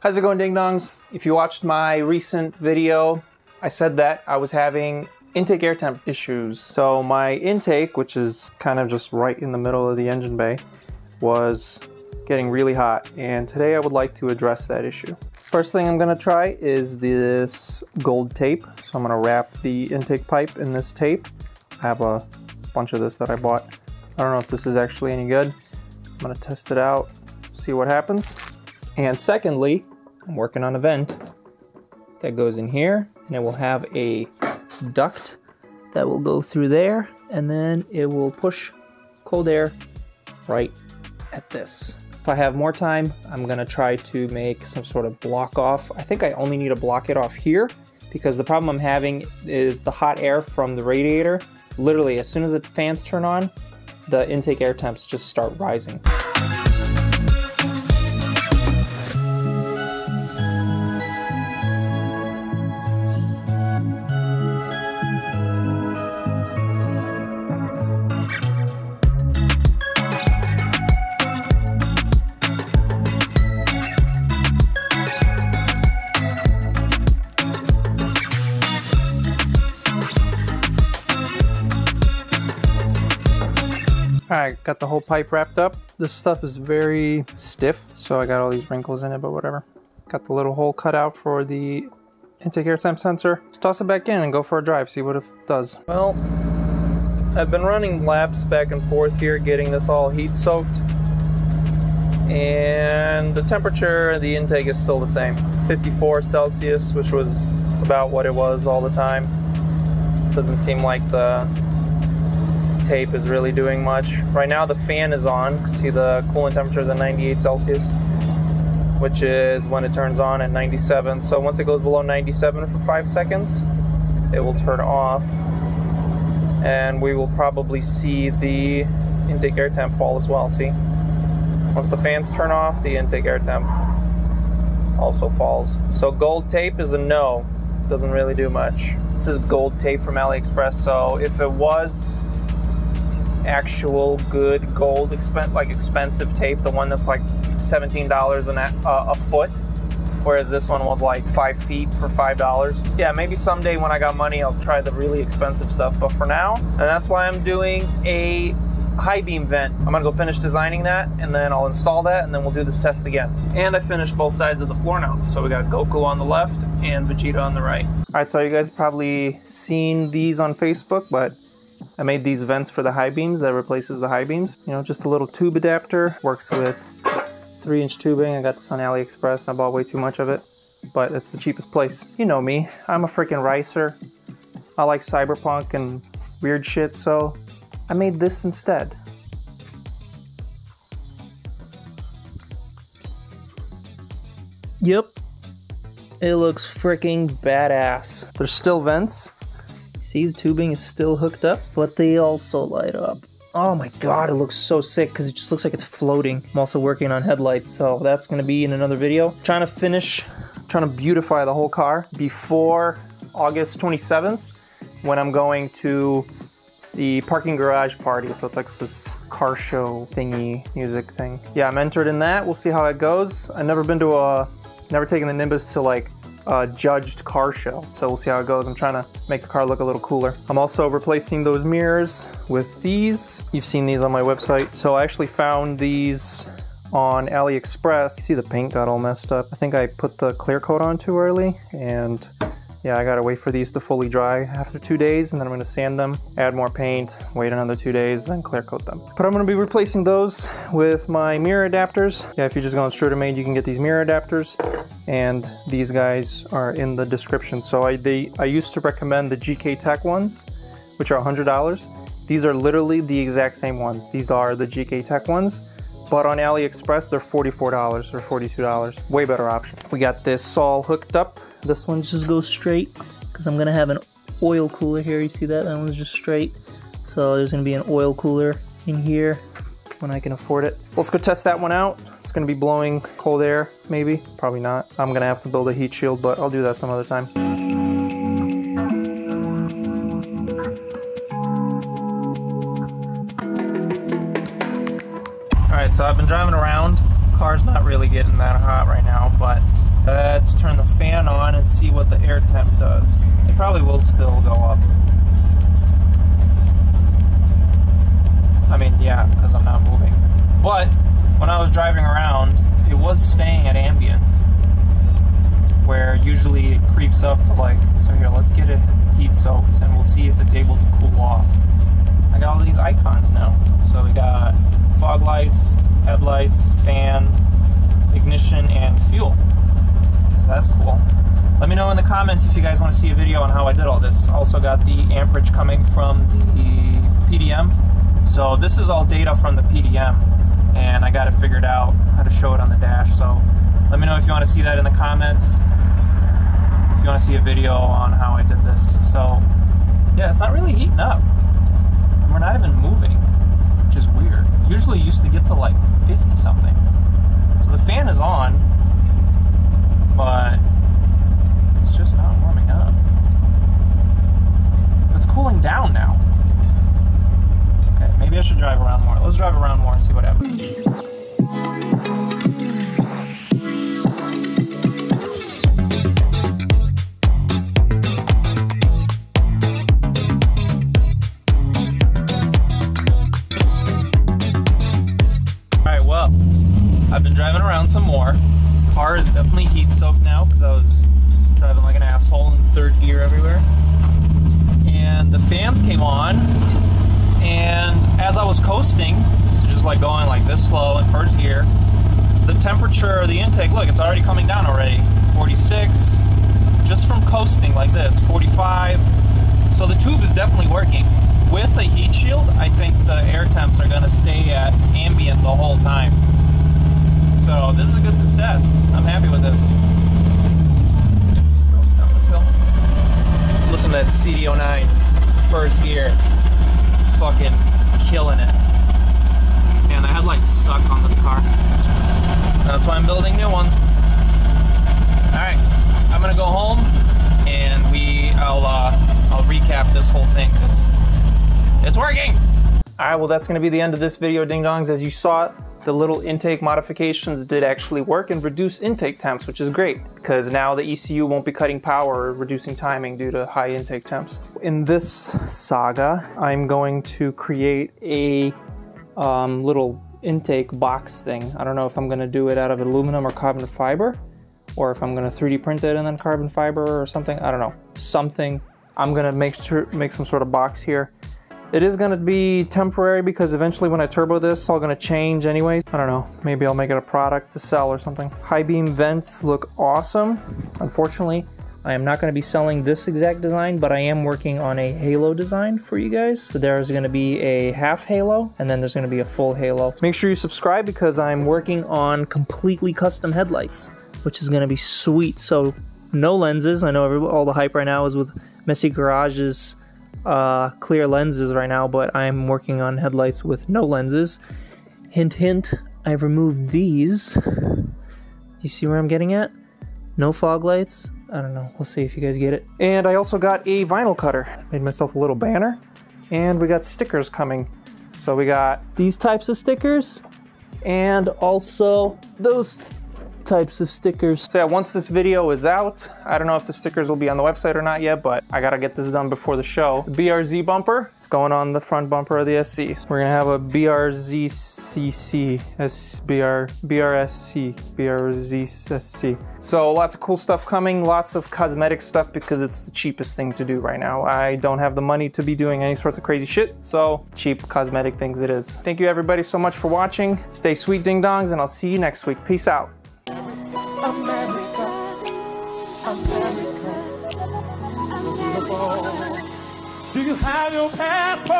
How's it going, ding dongs? If you watched my recent video, I said that I was having intake air temp issues. So my intake, which is kind of just right in the middle of the engine bay, was getting really hot. And today I would like to address that issue. First thing I'm gonna try is this gold tape. So I'm gonna wrap the intake pipe in this tape. I have a bunch of this that I bought. I don't know if this is actually any good. I'm gonna test it out, see what happens. And secondly, I'm working on a vent that goes in here, and it will have a duct that will go through there, and then it will push cold air right at this. If I have more time, I'm gonna try to make some sort of block off. I think I only need to block it off here because the problem I'm having is the hot air from the radiator. Literally, as soon as the fans turn on, the intake air temps just start rising. Alright, got the whole pipe wrapped up. This stuff is very stiff, so I got all these wrinkles in it, but whatever. Got the little hole cut out for the intake air temp sensor. Let's toss it back in and go for a drive, see what it does. Well, I've been running laps back and forth here, getting this all heat soaked. And the temperature of the intake is still the same. 54 Celsius, which was about what it was all the time. Doesn't seem like the tape is really doing much. Right now the fan is on. See, the coolant temperature is at 98 Celsius, which is when it turns on at 97. So once it goes below 97 for 5 seconds, it will turn off, and we will probably see the intake air temp fall as well. See, once the fans turn off, the intake air temp also falls. So gold tape is a no. Doesn't really do much. This is gold tape from AliExpress, so if it was actual good gold expensive tape, the one that's like $17 a foot, whereas this one was like 5 feet for $5. Yeah, maybe someday when I got money I'll try the really expensive stuff, but for now, and that's why I'm doing a high beam vent. I'm gonna go finish designing that, and then I'll install that, and then we'll do this test again. And I finished both sides of the floor now, so we got Goku on the left and Vegeta on the right. All right, so you guys have probably seen these on Facebook, but I made these vents for the high beams that replaces the high beams. You know, just a little tube adapter. Works with 3-inch tubing. I got this on AliExpress. I bought way too much of it, but it's the cheapest place. You know me. I'm a freaking ricer. I like cyberpunk and weird shit, so I made this instead. Yep. It looks freaking badass. There's still vents. See, the tubing is still hooked up, but they also light up. Oh my god, it looks so sick because it just looks like it's floating. I'm also working on headlights, so that's going to be in another video. Trying to beautify the whole car before August 27th, when I'm going to the parking garage party. So it's like this car show thingy, music thing. Yeah, I'm entered in that. We'll see how it goes. I've never been to never taken the Nimbus to like judged car show, so we'll see how it goes. I'm trying to make the car look a little cooler. I'm also replacing those mirrors with these. You've seen these on my website. So I actually found these on AliExpress. See, the paint got all messed up. I think I put the clear coat on too early, and yeah, I gotta wait for these to fully dry after 2 days, and then I'm gonna sand them, add more paint, wait another 2 days, then clear coat them. But I'm gonna be replacing those with my mirror adapters. Yeah, if you're just going straight made, you can get these mirror adapters, and these guys are in the description. So I used to recommend the GK Tech ones, which are $100. These are literally the exact same ones. These are the GK Tech ones, but on AliExpress they're $44 or $42. Way better option. We got this all hooked up. This one's just goes straight because I'm gonna have an oil cooler here. You see that? That one's just straight. So there's gonna be an oil cooler in here when I can afford it. Let's go test that one out. It's gonna be blowing cold air, maybe, probably not. I'm gonna have to build a heat shield, but I'll do that some other time. All right, so I've been driving around. Car's not really getting that hot right now, but probably will still go up. I mean, yeah, because I'm not moving. But when I was driving around, it was staying at ambient, where usually it creeps up to like, so here, let's get it heat soaked and we'll see if it's able to cool off. I got all these icons now. So we got fog lights, headlights, fan, ignition, and fuel. So that's cool. Let me know in the comments if you guys want to see a video on how I did all this. Also got the amperage coming from the PDM. So this is all data from the PDM, and I got it figured out how to show it on the dash. So let me know if you want to see that in the comments, if you want to see a video on how I did this. So yeah, it's not really heating up. We're not even moving, which is weird. Usually it used to get to like 50 something. So the fan is on, but it's just not warming up. It's cooling down now. Okay, maybe I should drive around more. Let's drive around more and see what happens. Alright, well, I've been driving around some more. Car is definitely heat soaked now because I was driving like an asshole in third gear everywhere. And the fans came on, and as I was coasting, so just like going like this slow in first gear, the temperature of the intake, look, it's already coming down already. 46, just from coasting like this, 45. So the tube is definitely working. With a heat shield, I think the air temps are gonna stay at ambient the whole time. So this is a good success. I'm happy with this. Just goes down this hill. Listen to that CD09 first gear. Fucking killing it. Man, the headlights suck on this car. That's why I'm building new ones. Alright, I'm gonna go home and I'll recap this whole thing because it's working! Alright, well that's gonna be the end of this video, ding dongs. As you saw, the little intake modifications did actually work and reduce intake temps, which is great because now the ECU won't be cutting power or reducing timing due to high intake temps. In this saga, I'm going to create a little intake box thing. I don't know if I'm going to do it out of aluminum or carbon fiber, or if I'm going to 3D print it and then carbon fiber or something. I don't know. Something. I'm going to make some sort of box here. It is going to be temporary because eventually when I turbo this, it's all going to change anyways. I don't know, maybe I'll make it a product to sell or something. High beam vents look awesome. Unfortunately, I am not going to be selling this exact design, but I am working on a halo design for you guys. So there's going to be a half halo and then there's going to be a full halo. Make sure you subscribe because I'm working on completely custom headlights, which is going to be sweet. So no lenses. I know all the hype right now is with Messy Garage's clear lenses right now, but I'm working on headlights with no lenses. Hint, hint, I've removed these. Do you see where I'm getting at? No fog lights. I don't know. We'll see if you guys get it. And I also got a vinyl cutter. Made myself a little banner. And we got stickers coming. So we got these types of stickers and also those types of stickers. So yeah, once this video is out, I don't know if the stickers will be on the website or not yet, but I gotta get this done before the show. The BRZ bumper, it's going on the front bumper of the SC. So we're gonna have a BRZCC, BRZSC. So lots of cool stuff coming, lots of cosmetic stuff because it's the cheapest thing to do right now. I don't have the money to be doing any sorts of crazy shit, so cheap cosmetic things it is. Thank you everybody so much for watching. Stay sweet, ding dongs, and I'll see you next week. Peace out. America, America. Do you have your passport?